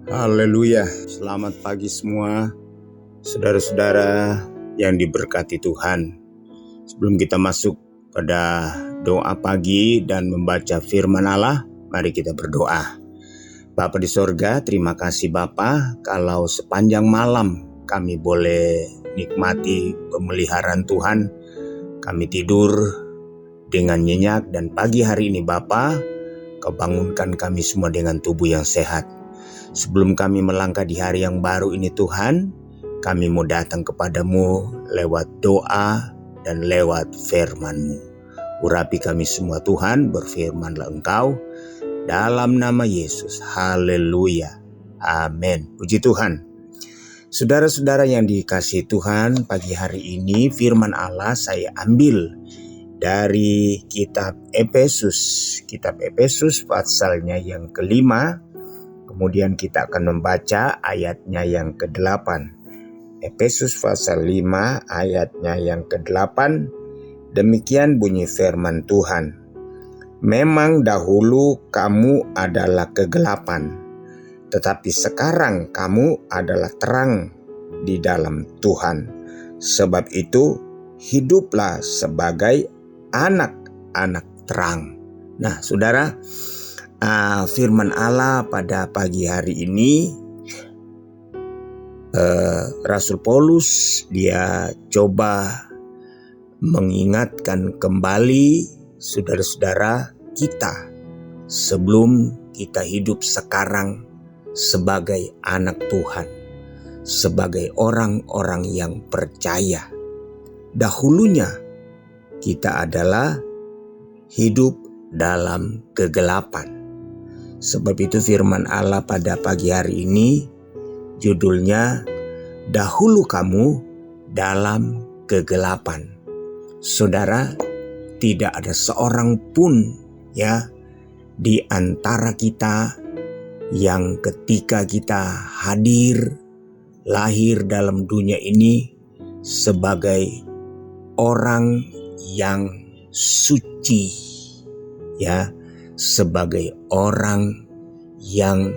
Haleluya, selamat pagi semua saudara-saudara yang diberkati Tuhan. Sebelum kita masuk pada doa pagi dan membaca firman Allah, mari kita berdoa. Bapa di sorga, terima kasih Bapa kalau sepanjang malam kami boleh nikmati pemeliharaan Tuhan. Kami tidur dengan nyenyak dan pagi hari ini Bapa, Kau bangunkan kami semua dengan tubuh yang sehat. Sebelum kami melangkah di hari yang baru ini Tuhan, kami mau datang kepadamu lewat doa dan lewat firman-Mu. Urapi kami semua Tuhan, berfirmanlah Engkau dalam nama Yesus. Haleluya. Amin. Puji Tuhan. Saudara-saudara yang dikasihi Tuhan, pagi hari ini firman Allah saya ambil dari kitab Efesus. Kitab Efesus pasalnya yang kelima. Kemudian kita akan membaca ayatnya yang ke-8. Efesus pasal 5 ayatnya yang ke-8. Demikian bunyi firman Tuhan. Memang dahulu kamu adalah kegelapan, tetapi sekarang kamu adalah terang di dalam Tuhan. Sebab itu hiduplah sebagai anak-anak terang. Nah, saudara, firman Allah pada pagi hari ini, Rasul Paulus dia coba mengingatkan kembali saudara-saudara kita sebelum kita hidup sekarang sebagai anak Tuhan, sebagai orang-orang yang percaya. Dahulunya kita adalah hidup dalam kegelapan. Sebab itu firman Allah pada pagi hari ini judulnya Dahulu Kamu Dalam Kegelapan. Saudara, tidak ada seorang pun di antara kita yang ketika kita lahir dalam dunia ini sebagai orang yang suci, sebagai orang yang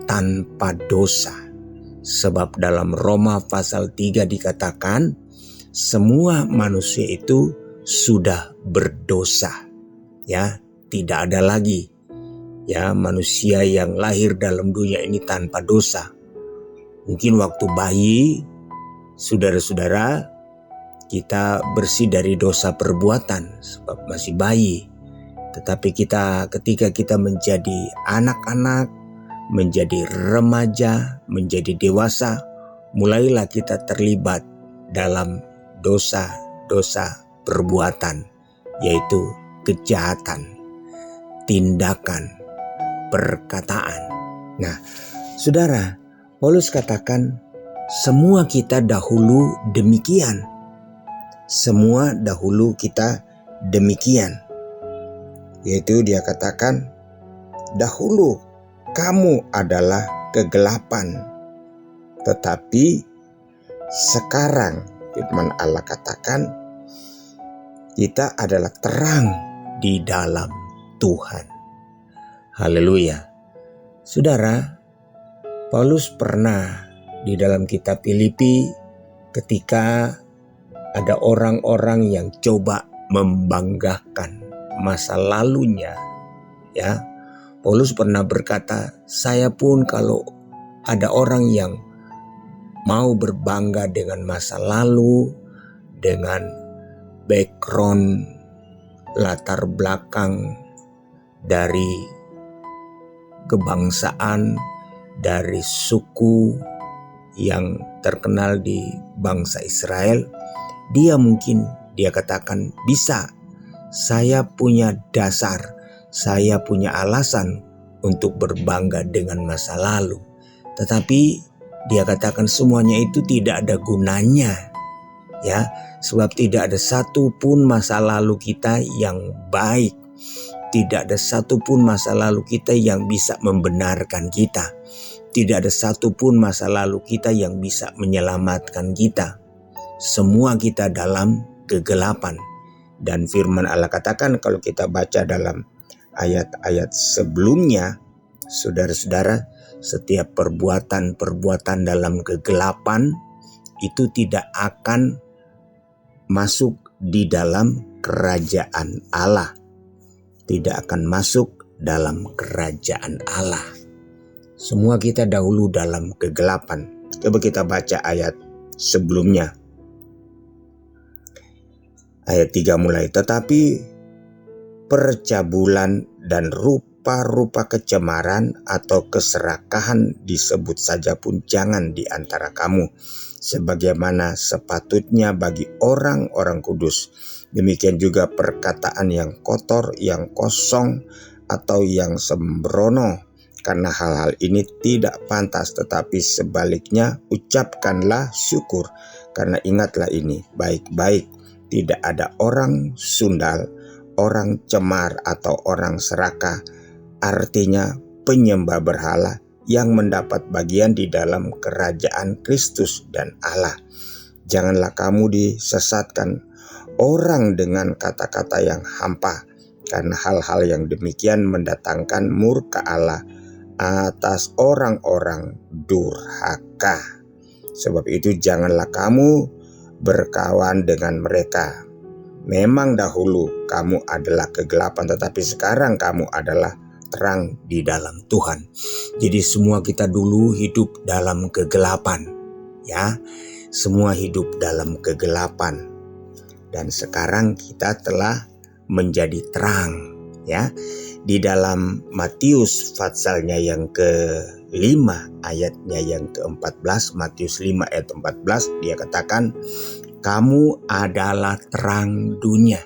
tanpa dosa. Sebab dalam Roma pasal 3 dikatakan semua manusia itu sudah berdosa. Tidak ada lagi manusia yang lahir dalam dunia ini tanpa dosa. Mungkin waktu bayi, saudara-saudara, kita bersih dari dosa perbuatan sebab masih bayi. Tetapi ketika kita menjadi anak-anak, menjadi remaja, menjadi dewasa, mulailah kita terlibat dalam dosa-dosa perbuatan, yaitu kejahatan, tindakan, perkataan. Nah, saudara, Paulus katakan semua kita dahulu demikian. Semua dahulu kita demikian. Yaitu dia katakan, dahulu kamu adalah kegelapan, tetapi sekarang firman Allah katakan kita adalah terang di dalam Tuhan. Haleluya. Saudara, Paulus pernah di dalam kitab Filipi ketika ada orang-orang yang coba membanggakan masa lalunya, Paulus pernah berkata, saya pun kalau ada orang yang mau berbangga dengan masa lalu, dengan background latar belakang dari kebangsaan, dari suku yang terkenal di bangsa Israel, dia katakan bisa. Saya punya dasar, saya punya alasan untuk berbangga dengan masa lalu. Tetapi dia katakan semuanya itu tidak ada gunanya. Sebab tidak ada satu pun masa lalu kita yang baik. Tidak ada satu pun masa lalu kita yang bisa membenarkan kita. Tidak ada satu pun masa lalu kita yang bisa menyelamatkan kita. Semua kita dalam kegelapan. Dan firman Allah katakan kalau kita baca dalam ayat-ayat sebelumnya, Saudara-saudara, setiap perbuatan dalam kegelapan itu tidak akan masuk di dalam kerajaan Allah. Tidak akan masuk dalam kerajaan Allah. Semua kita dahulu dalam kegelapan. Coba kita baca ayat sebelumnya. Ayat 3 mulai. Tetapi percabulan dan rupa-rupa kecemaran atau keserakahan disebut saja pun jangan di antara kamu, sebagaimana sepatutnya bagi orang-orang kudus. Demikian juga perkataan yang kotor, yang kosong, atau yang sembrono. Karena hal-hal ini tidak pantas, tetapi sebaliknya ucapkanlah syukur. Karena ingatlah ini baik-baik, tidak ada orang sundal, orang cemar, atau orang serakah, artinya penyembah berhala, yang mendapat bagian di dalam kerajaan Kristus dan Allah. Janganlah kamu disesatkan orang dengan kata-kata yang hampa, karena hal-hal yang demikian mendatangkan murka Allah atas orang-orang durhaka. Sebab itu janganlah kamu berkawan dengan mereka. Memang dahulu kamu adalah kegelapan, tetapi sekarang kamu adalah terang di dalam Tuhan. Jadi semua kita dulu hidup dalam kegelapan, ya. Semua hidup dalam kegelapan. Dan sekarang kita telah menjadi terang, ya. Di dalam Matius pasalnya yang ke-5 ayatnya yang ke-14, Matius 5 ayat 14, dia katakan, kamu adalah terang dunia.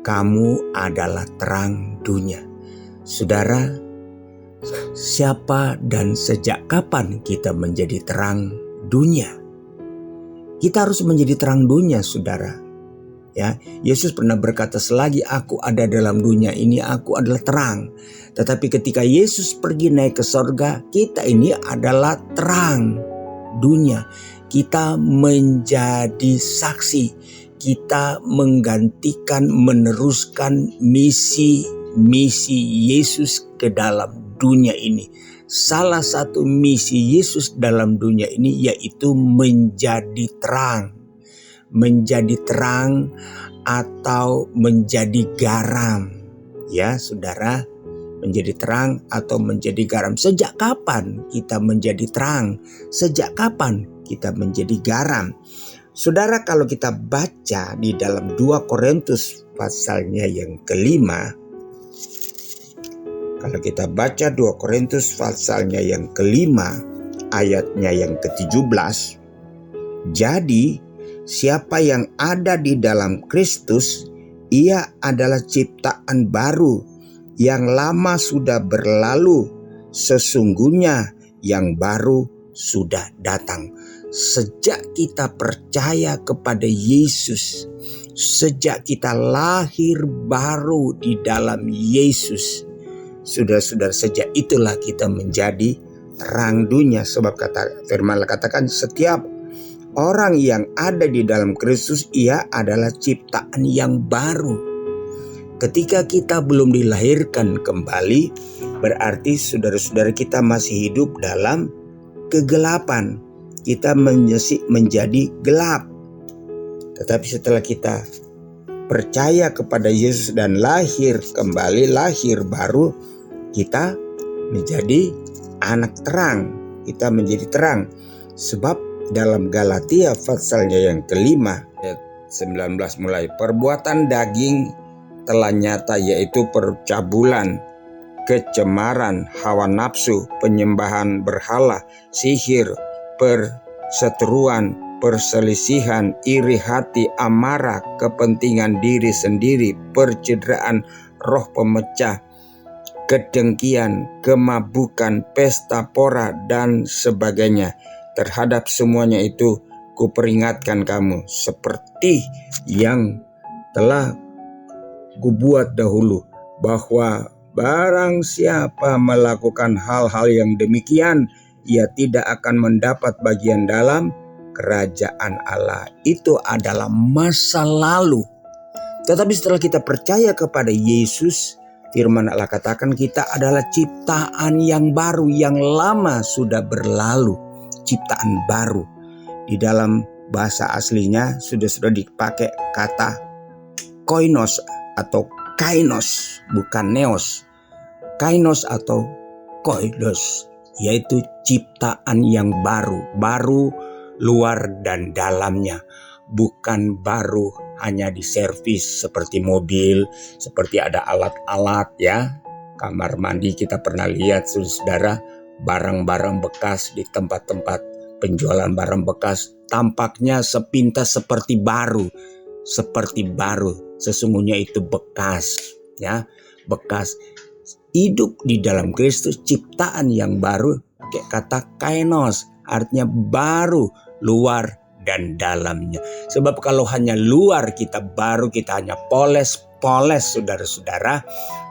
Kamu adalah terang dunia. Saudara, siapa dan sejak kapan kita menjadi terang dunia? Kita harus menjadi terang dunia, saudara. Ya, Yesus pernah berkata, selagi aku ada dalam dunia ini, aku adalah terang. Tetapi ketika Yesus pergi naik ke sorga, kita ini adalah terang dunia. Kita menjadi saksi. Kita menggantikan, meneruskan misi Yesus ke dalam dunia ini. Salah satu misi Yesus dalam dunia ini yaitu menjadi terang. Menjadi terang atau menjadi garam. Ya, saudara, menjadi terang atau menjadi garam. Sejak kapan kita menjadi terang? Sejak kapan kita menjadi garam? Saudara, kalau kita baca di dalam 2 Korintus pasalnya yang ke-5, kalau kita baca 2 Korintus pasalnya yang ke-5 ayatnya yang ke-17, jadi siapa yang ada di dalam Kristus, ia adalah ciptaan baru, yang lama sudah berlalu, sesungguhnya yang baru sudah datang. Sejak kita percaya kepada Yesus, sejak kita lahir baru di dalam Yesus, saudara-saudara, sejak itulah kita menjadi terang dunia. Sebab firman Allah katakan, setiap orang yang ada di dalam Kristus, ia adalah ciptaan yang baru. Ketika kita belum dilahirkan kembali, berarti saudara-saudara kita masih hidup dalam kegelapan. Kita menjadi gelap. Tetapi setelah kita percaya kepada Yesus dan lahir kembali, lahir baru, kita menjadi anak terang. Kita menjadi terang. Sebab dalam Galatia pasalnya yang ke-5 ayat 19 mulai, perbuatan daging telah nyata, yaitu percabulan, kecemaran, hawa nafsu, penyembahan berhala, sihir, perseteruan, perselisihan, iri hati, amarah, kepentingan diri sendiri, percederaan, roh pemecah, kedengkian, kemabukan, pesta pora, dan sebagainya. Terhadap semuanya itu kuperingatkan kamu, seperti yang telah kubuat dahulu, bahwa barang siapa melakukan hal-hal yang demikian, ia tidak akan mendapat bagian dalam kerajaan Allah. Itu adalah masa lalu. Tetapi setelah kita percaya kepada Yesus, Firman Allah katakan kita adalah ciptaan yang baru, yang lama sudah berlalu. Ciptaan baru. Di dalam bahasa aslinya sudah dipakai kata koinos atau kainos, bukan neos. Kainos atau koinos, yaitu ciptaan yang baru. Baru luar dan dalamnya. Bukan baru hanya di servis seperti mobil, seperti ada alat-alat ya. Kamar mandi kita pernah lihat saudara, barang-barang bekas di tempat-tempat penjualan barang bekas tampaknya sepintas seperti baru. Seperti baru, sesungguhnya itu bekas ya, bekas. Hidup di dalam Kristus ciptaan yang baru, pakai kata kainos, artinya baru, luar dan dalamnya. Sebab kalau hanya luar kita baru, kita hanya poles saudara-saudara,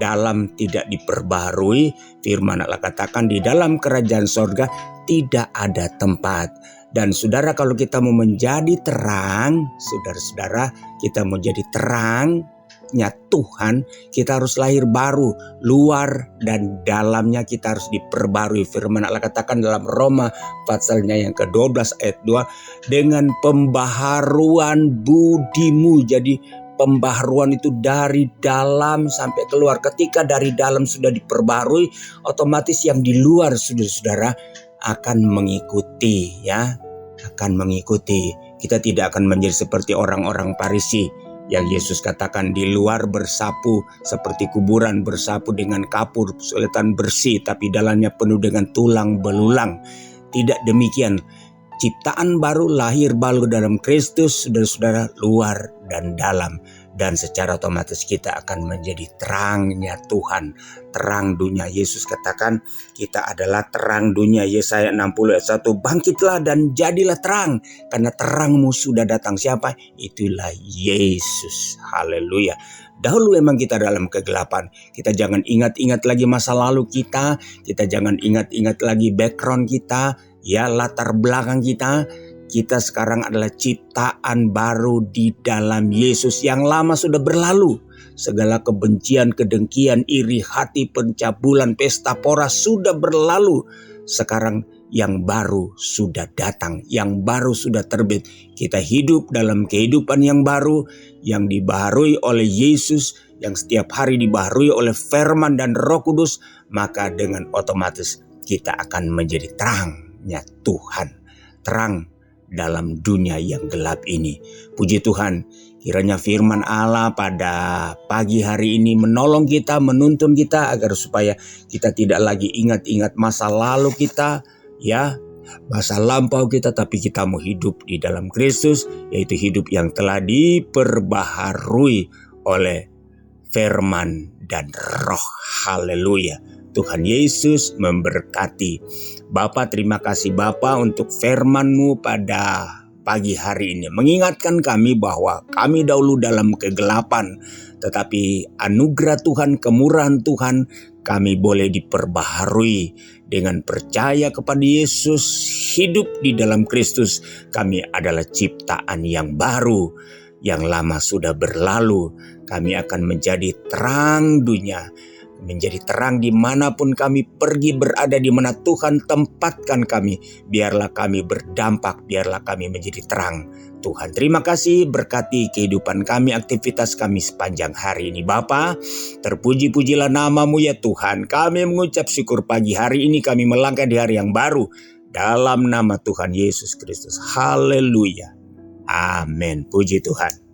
dalam tidak diperbaharui, firman Allah katakan di dalam kerajaan sorga tidak ada tempat. Dan saudara, kalau kita mau menjadi terang, saudara-saudara, kita mau jadi terangnya Tuhan, kita harus lahir baru, luar dan dalamnya kita harus diperbarui. Firman Allah katakan dalam Roma pasalnya yang ke-12 ayat 2, dengan pembaharuan budimu. Jadi pembaharuan itu dari dalam sampai keluar. Ketika dari dalam sudah diperbarui, otomatis yang di luar saudara-saudara akan mengikuti ya, akan mengikuti. Kita tidak akan menjadi seperti orang-orang Farisi yang Yesus katakan di luar bersapu seperti kuburan, bersapu dengan kapur, kelihatan bersih, tapi dalamnya penuh dengan tulang belulang. Tidak demikian. Ciptaan baru, lahir baru dalam Kristus, saudara-saudara, luar dan dalam. Dan secara otomatis kita akan menjadi terangnya Tuhan, terang dunia. Yesus katakan kita adalah terang dunia. Yesaya 60 ayat 1, bangkitlah dan jadilah terang, karena terangmu sudah datang. Siapa? Itulah Yesus. Haleluya. Dahulu memang kita dalam kegelapan. Kita jangan ingat-ingat lagi masa lalu kita. Kita jangan ingat-ingat lagi background kita, ya, latar belakang kita. Kita sekarang adalah ciptaan baru di dalam Yesus. Yang lama sudah berlalu. Segala kebencian, kedengkian, iri hati, pencabulan, pesta pora sudah berlalu. Sekarang yang baru sudah datang, yang baru sudah terbit. Kita hidup dalam kehidupan yang baru, yang dibaharui oleh Yesus, yang setiap hari dibaharui oleh firman dan Roh Kudus. Maka dengan otomatis kita akan menjadi terangnya Tuhan. Terang dalam dunia yang gelap ini. Puji Tuhan, kiranya firman Allah pada pagi hari ini menolong kita, menuntun kita agar supaya kita tidak lagi ingat-ingat masa lalu kita, ya, masa lampau kita, tapi kita mau hidup di dalam Kristus, yaitu hidup yang telah diperbaharui oleh firman dan Roh. Haleluya. Tuhan Yesus memberkati. Bapa, terima kasih Bapa untuk firman-Mu pada pagi hari ini. Mengingatkan kami bahwa kami dahulu dalam kegelapan, tetapi anugerah Tuhan, kemurahan Tuhan, kami boleh diperbaharui dengan percaya kepada Yesus, hidup di dalam Kristus. Kami adalah ciptaan yang baru, yang lama sudah berlalu. Kami akan menjadi terang dunia, menjadi terang dimanapun kami pergi, berada di mana Tuhan tempatkan kami. Biarlah kami berdampak, biarlah kami menjadi terang. Tuhan, terima kasih, berkati kehidupan kami, aktivitas kami sepanjang hari ini. Bapa, terpuji-pujilah nama-Mu ya Tuhan. Kami mengucap syukur pagi hari ini, kami melangkah di hari yang baru. Dalam nama Tuhan Yesus Kristus. Haleluya. Amin. Puji Tuhan.